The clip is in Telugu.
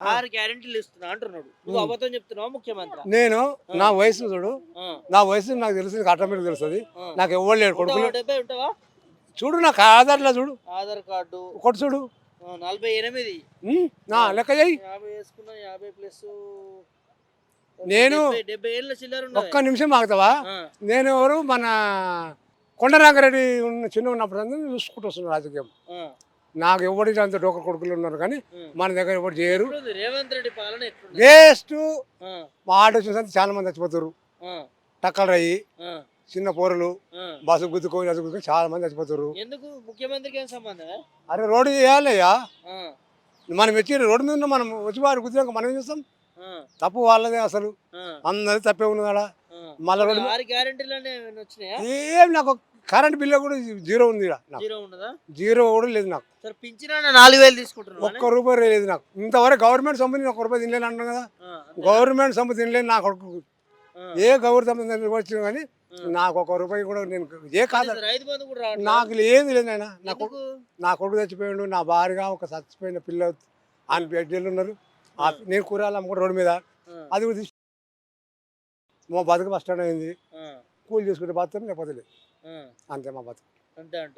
6 గ్యారెంటీలు ఇస్తున్నా అంటున్నాడు. నువ్వు అబద్ధం చెప్తున్నావా ముఖ్యమంత్రి? నేను నా వయసు చూడు, నా వయసు నాకు తెలుసు, ఆటోమేటిక్ తెలుస్తుంది. నాకు ఎవరు లేడు కొడుకులు. 70 ఉంటావా? చూడు నాకు ఆధార్లో చూడు, ఆధార్ కార్డు కొట్టు చూడు. 48 నా లెక్క చేయి. 50 వేసుకున్నా 50 ప్లస్ నేను 70 ఏళ్ళ చిల్లర ఉన్నది. ఒక్క నిమిషం ఆగుతావా? నేను ఎవరు మన కొండనాగరెడ్డి చిన్న ఉన్నప్పుడు అందరూ చూసుకుంటూ వస్తున్నాను రాజకీయం. నాకు ఎవరి అంత డోక కొడుకులు ఉన్నారు కానీ మన దగ్గర ఎవరు చేయరు. ఎట్లుంది రేవంత్ రెడ్డి పాలన ఎట్లుంది? వేస్ట్. మా ఆట వచ్చిన చాలా మంది చచ్చిపోతారు. టక్కలు రయ్యి చిన్న పోరలు బస్సు గుద్దుకొని అది గుద్దుకొని చాలా మంది చచ్చిపోతారు. ఎందుకు ముఖ్యమంత్రికి ఏం సంబంధం? అరే రోడ్డు చేయాలయ్యా. మనం వచ్చి రోడ్డు మీద ఉన్న మనం వచ్చి వారు గుద్దినాక మనం ఏం చేస్తాం? తప్పు వాళ్ళదే అసలు. అందరి తప్పే ఉన్నదా? మళ్ళీ రోడ్డు 6 గ్యారెంటీలనే వచ్చినాయా? ఏం నాకు కరెంట్ బిల్లు కూడా జీరో ఉంది. జీరో ఉన్నదా? జీరో కూడా లేదు నాకు. సరే పింఛన్ 4000 తీసుకుంటున్నాను. ఒక్క రూపాయి లేదు నాకు. ఇంతవరకు గవర్నమెంట్ సంపద 1 రూపాయి తినలేను అంటున్నాను కదా. గవర్నమెంట్ సంపద తినలేను నా కొడుకు. ఏ గవర్నమెంట్ సంపద వచ్చినా కానీ నాకు 1 రూపాయి కూడా నేను ఏ కాదు. రైతు బంధు కూడా నాకు ఏది లేదు నాయన. నా కొడుకు చచ్చిపోయాడు, నా భార్యగా ఒక చచ్చిపోయిన పిల్ల ఆయన బిడ్డలు ఉన్నారు. నేను కూరగాయలు అమ్ముకుంటే రోడ్డు మీద అది కూడా తీసి మా బతుకు బస్ స్టాండ్ అయింది. కూలి చేసుకుంటే బతుకు లేకపోతే లేదు. అంతే మా బతుకు. అంతే.